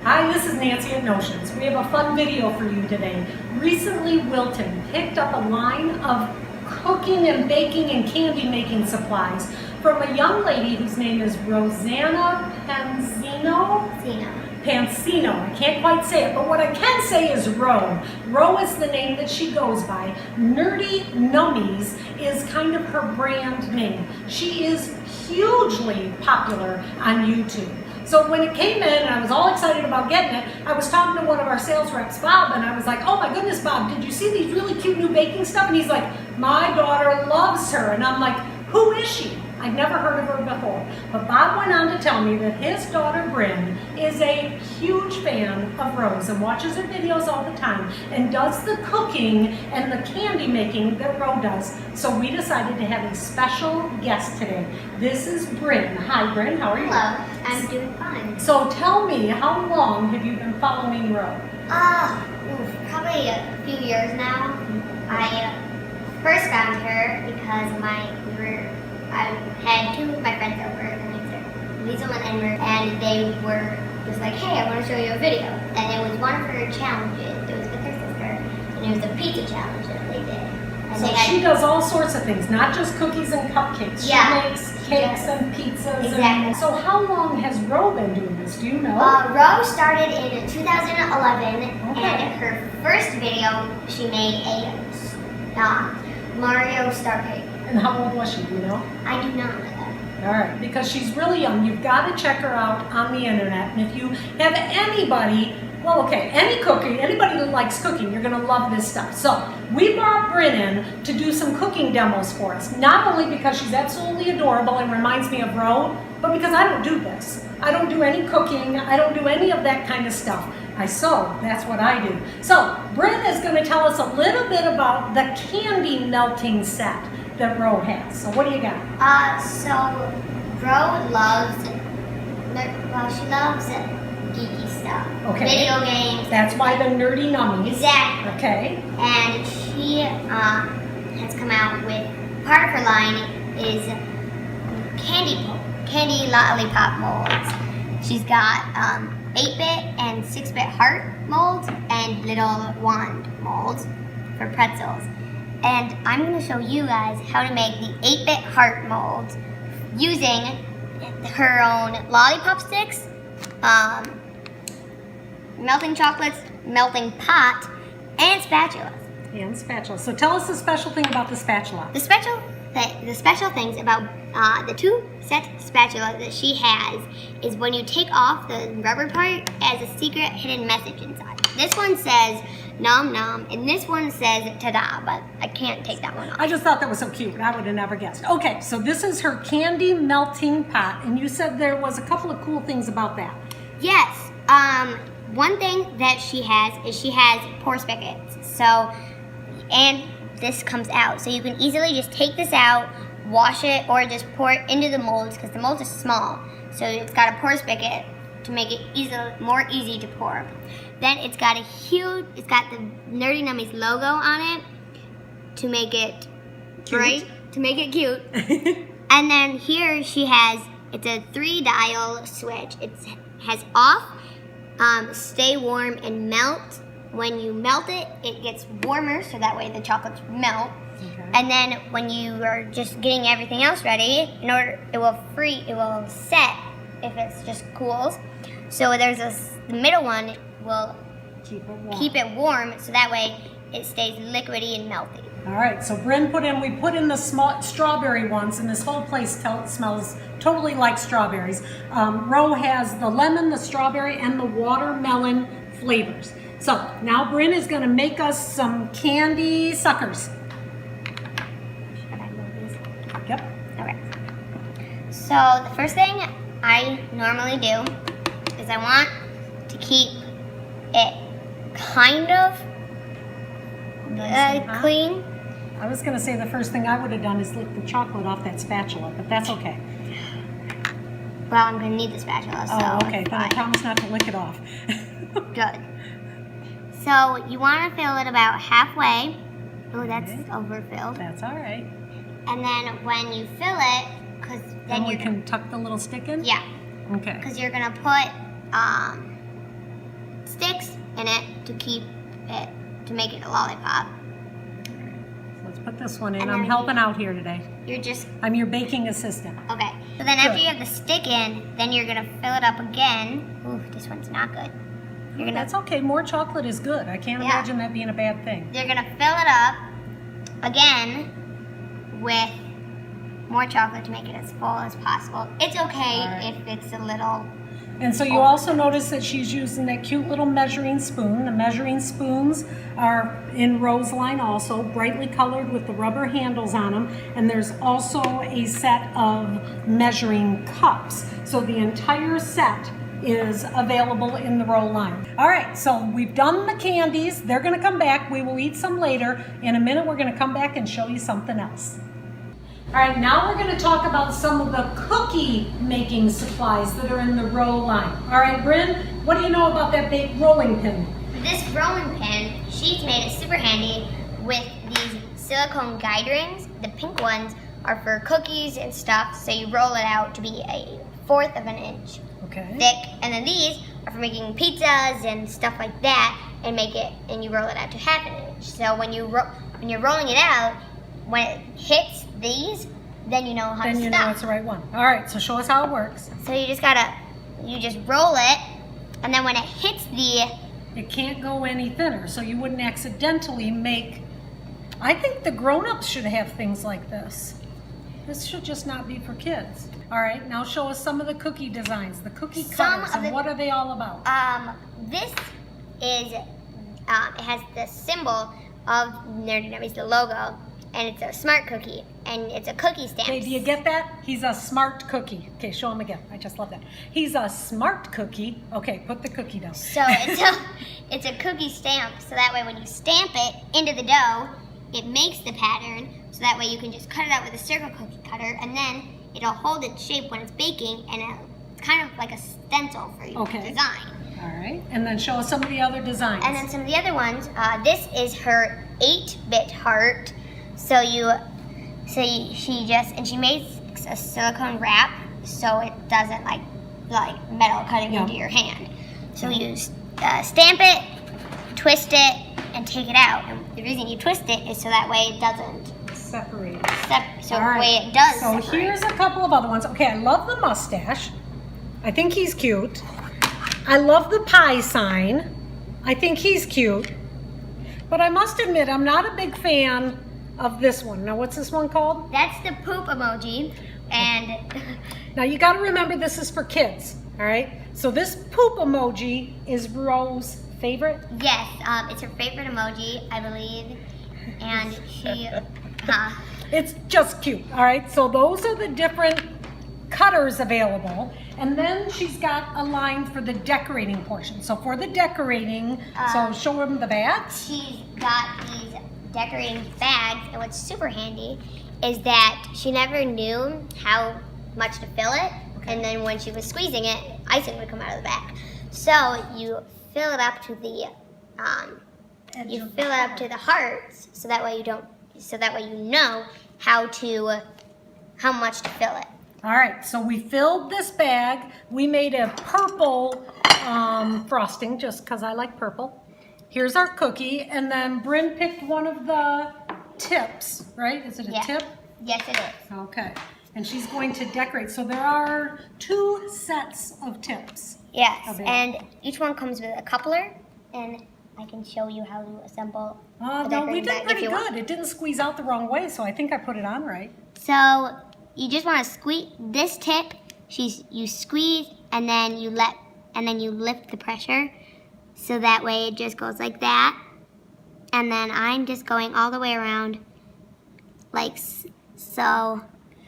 Hi, this is Nancy at Notions. We have a fun video for you today. Recently, Wilton picked up a line of cooking and baking and candy making supplies from a young lady whose name is Rosanna Pansino. I can't quite say it, but what I can say is Ro. Ro is the name that she goes by. Nerdy Nummies is kind of her brand name. She is hugely popular on YouTube. So when it came in and I was all excited about getting it, I was talking to one of our sales reps, Bob, and I was like, oh my goodness, Bob, did you see these really cute new baking stuff? And he's like, my daughter loves her. And I'm like, who is she? I'd never heard of her before. But Bob went on to tell me that his daughter, Bryn, is a huge fan of Rose and watches her videos all the time and does the cooking and the candy making that Ro does. So we decided to have a special guest today. This is Bryn. Hi, Bryn. How are you? Hello. I'm doing fine. So tell me, how long have you been following Ro? Probably a few years now. I first found her because I had two of my friends over, Liesel and Enver, and they were just like, hey, I want to show you a video. And it was one of her challenges. It was with her sister, and it was a pizza challenge that they did. And so she does all sorts of things, not just cookies and cupcakes. Yeah. She makes cakes and pizzas. Exactly. So how long has Ro been doing this? Do you know? Ro started in 2011, Okay. and her first video, she made a Mario Star Cake. And how old was she, do you know? I do not know that. All right, because she's really young. You've got to check her out on the internet. And if you have anybody, anybody that likes cooking, you're going to love this stuff. So we brought Bryn in to do some cooking demos for us. Not only because she's absolutely adorable and reminds me of Ro, but because I don't do this. I don't do any cooking. I don't do any of that kind of stuff. I sew, that's what I do. So Bryn is going to tell us a little bit about the candy melting set that Ro has. So what do you got? So Ro loves, she loves geeky stuff. Okay. Video games. That's why the Nerdy Nummies. Exactly. Okay. And she has come out with, part of her line is candy lollipop molds. She's got 8-bit and 6-bit heart molds and little wand molds for pretzels. And I'm going to show you guys how to make the 8-bit heart molds using her own lollipop sticks, melting chocolates, melting pot, and spatulas. And spatula. So tell us the special thing about the spatula. The special things about the two set spatula that she has is when you take off the rubber part, it has a secret hidden message inside. This one says nom nom, and this one says ta-da, but I can't take that one off. I just thought that was so cute. I would have never guessed. Okay, so this is her candy melting pot, and you said there was a couple of cool things about that. Yes. One thing that she has is she has pour spigots. So, and this comes out. So you can easily just take this out, wash it, or just pour it into the molds because the molds are small. So it's got a pour spigot to make it more easy to pour. Then it's got the Nerdy Nummies logo on it to make it bright, to make it cute. And then here she has, it's a 3-dial switch. It has off, stay warm, and melt. When you melt it, it gets warmer, so that way the chocolates melt. Okay. And then when you are just getting everything else ready, it will set if it's just cools. So there's the middle one will keep it warm, so that way it stays liquidy and melty. All right, so Bryn we put in the small strawberry ones, and this whole place smells totally like strawberries. Ro has the lemon, the strawberry, and the watermelon flavors. So now Bryn is going to make us some candy suckers. Should I move these? Yep. Okay. So the first thing I normally do is I want to keep it kind of clean. I was going to say the first thing I would have done is lick the chocolate off that spatula, but that's okay. Well, I'm going to need the spatula, so oh, okay. Then I promise not to lick it off. Good. So you want to fill it about halfway. Oh, that's overfilled. That's all right. And then when you fill it, because then you can tuck the little stick in? Yeah. Okay. Because you're going to put sticks in it to keep it, to make it a lollipop. Let's put this one in. And I'm then helping out here today. I'm your baking assistant. Okay. So then after Good. you have the stick in, then you're gonna fill it up again. Ooh, this one's not good. That's okay. More chocolate is good. I can't imagine that being a bad thing. You're gonna fill it up again with more chocolate to make it as full as possible. It's okay if it's a little. And so you also notice that she's using that cute little measuring spoon. The measuring spoons are in Rose line also, brightly colored with the rubber handles on them. And there's also a set of measuring cups. So the entire set is available in the Roll line. All right, so we've done the candies. They're gonna come back. We will eat some later. In a minute, we're gonna come back and show you something else. All right, now we're going to talk about some of the cookie making supplies that are in the Roll line. All right, Bryn, what do you know about that big rolling pin? This rolling pin, she's made it super handy with these silicone guide rings. The pink ones are for cookies and stuff, so you roll it out to be 1/4 of an inch thick. And then these are for making pizzas and stuff like that, and you roll it out to 1/2 an inch. So when you're rolling it out, when it hits these, then you know how to stop. Then you know it's the right one. All right, so show us how it works. So you just roll it, and then when it hits it can't go any thinner, so you wouldn't accidentally make. I think the grown-ups should have things like this. This should just not be for kids. All right, now show us some of the cookie designs, the cookie cutters, and what are they all about? This is, it has the symbol of Nerdy Nummies, the logo, and it's a smart cookie, and it's a cookie stamp. Okay, do you get that? He's a smart cookie. Okay, show him again. I just love that. He's a smart cookie. Okay, put the cookie down. So it's a cookie stamp, so that way when you stamp it into the dough, it makes the pattern, so that way you can just cut it out with a circle cookie cutter, and then it'll hold its shape when it's baking, and it's kind of like a stencil for you to design. All right, and then show us some of the other designs. And then some of the other ones, this is her 8-bit heart. She makes a silicone wrap so it doesn't like metal cutting into your hand. So you stamp it, twist it, and take it out. And the reason you twist it is so that way it doesn't separate. Way it does. So separate. Here's a couple of other ones. Okay, I love the mustache. I think he's cute. I love the pie sign. I think he's cute. But I must admit, I'm not a big fan of this one. Now, what's this one called? That's the poop emoji. And now you got to remember this is for kids, all right? So this poop emoji is Rose's favorite? Yes, it's her favorite emoji, I believe. And she, It's just cute, all right? So those are the different cutters available. And then she's got a line for the decorating portion. So for the decorating, so show them the bags. She's got these decorating bags, and what's super handy is that she never knew how much to fill it, and then when she was squeezing it, icing would come out of the back. So you fill it up to the hearts, so that way you know how much to fill it. All right, so we filled this bag. We made a purple frosting just because I like purple. Here's our cookie, and then Bryn picked one of the tips, right? Is it a tip? Yes, it is. Okay, and she's going to decorate. So there are 2 sets of tips. Yes, and each one comes with a coupler, and I can show you how to assemble the no, we decorating did bag pretty if you good. want. It didn't squeeze out the wrong way, so I think I put it on right. So you just want to squeeze this tip. You squeeze, and then you lift the pressure, so that way it just goes like that. And then I'm just going all the way around, like so,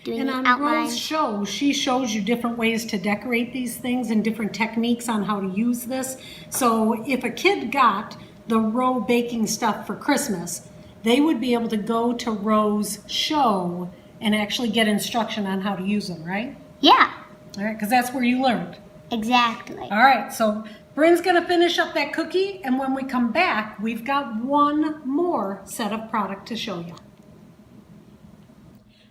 doing the outline. And on Rose's show, she shows you different ways to decorate these things and different techniques on how to use this. So if a kid got the Roe baking stuff for Christmas, they would be able to go to Rose's show and actually get instruction on how to use them, right? Yeah. All right, because that's where you learned. Exactly. All right, so Bryn's gonna finish up that cookie, and when we come back, we've got one more set of product to show you.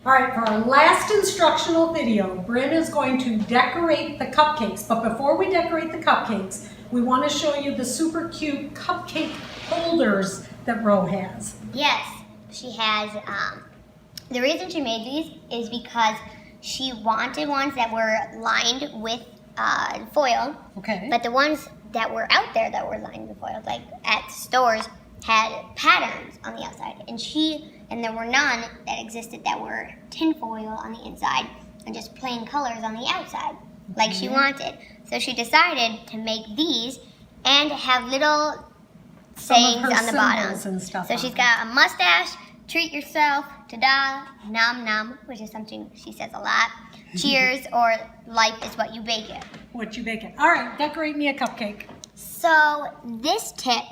All right, for our last instructional video, Bryn is going to decorate the cupcakes. But before we decorate the cupcakes, we want to show you the super cute cupcake holders that Ro has. Yes, she has. The reason she made these is because she wanted ones that were lined with foil. Okay. But the ones that were out there that were lined with foil, like at stores, had patterns on the outside. And there were none that existed that were tin foil on the inside and just plain colors on the outside, like she wanted. So she decided to make these and have little sayings on the bottom. And stuff So she's got a mustache, treat yourself, ta-da, nom nom, which is something she says a lot. Cheers, or life is what you bake it. What you bake it. All right, decorate me a cupcake. So this tip,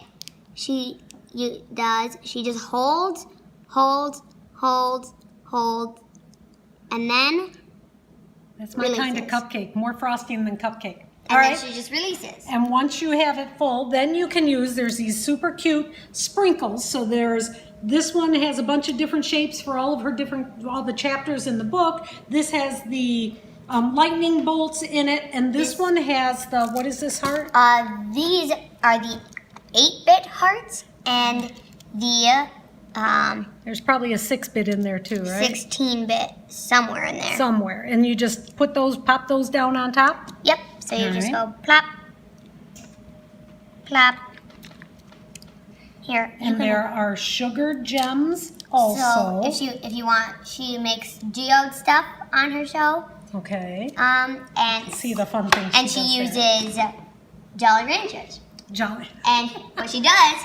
she just holds, and then That's my kind of releases. cupcake, more frosting than cupcake. And All then right. she just releases. And once you have it full, then you can there's these super cute sprinkles. So this one has a bunch of different shapes for all the chapters in the book. This has the lightning bolts in it, and this one has what is this heart? These are the 8-bit hearts and the There's probably a 6-bit in there too, right? 16-bit somewhere in there. Somewhere. And you just pop those down on top? Yep. So you All just right. go plop, plop. Here. And there are sugar gems also. So if you want, she makes geode stuff on her show. Okay. And See the fun things and she does there. uses Jolly Ranchers. Jolly. And what she does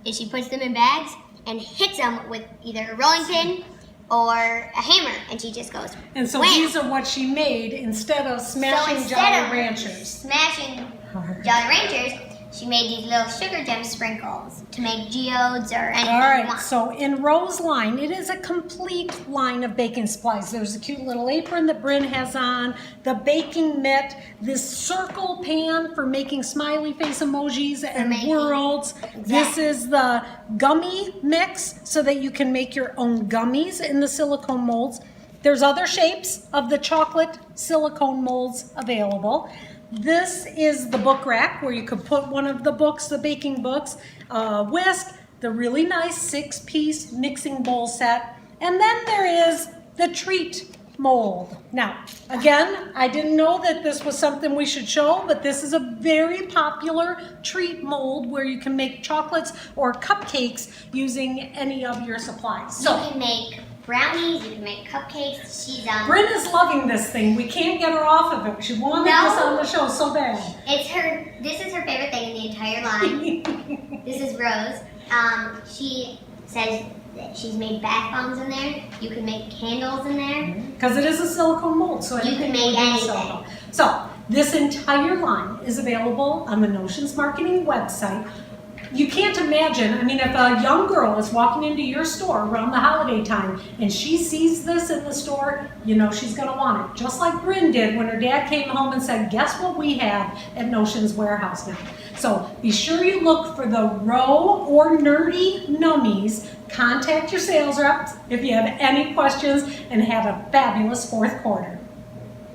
is she puts them in bags and hits them with either a rolling pin or a hammer, and she just goes. And so wham. these are what she made instead of smashing instead Jolly of Ranchers. Smashing Jolly Ranchers, she made these little sugar gem sprinkles to make geodes or anything All you right, want. so in Ro's line, it is a complete line of baking supplies. There's a cute little apron that Bryn has on, the baking mitt, this circle pan for making smiley face emojis and making- worlds. This is the gummy mix so that you can make your own gummies in the silicone molds. There's other shapes of the chocolate silicone molds available. This is the book rack where you could put one of the books, the baking books, whisk, the really nice 6-piece mixing bowl set, and then there is the treat mold. Now, again, I didn't know that this was something we should show, but this is a very popular treat mold where you can make chocolates or cupcakes using any of your supplies. You can make brownies, you can make cupcakes. She's Bryn is loving this thing. We can't get her off of it. She wanted this on the show so bad. This is her favorite thing in the entire line. This is Rose. She says that she's made bath bombs in there. You can make candles in there. Because it is a silicone mold, so You can anything make will be anything. silicone. So this entire line is available on the Notions Marketing website. You can't imagine, I mean, if a young girl is walking into your store around the holiday time and she sees this in the store, you know she's going to want it. Just like Bryn did when her dad came home and said, guess what we have at Notions Warehouse now. So be sure you look for the Ro or Nerdy Nummies. Contact your sales reps if you have any questions, and have a fabulous fourth quarter.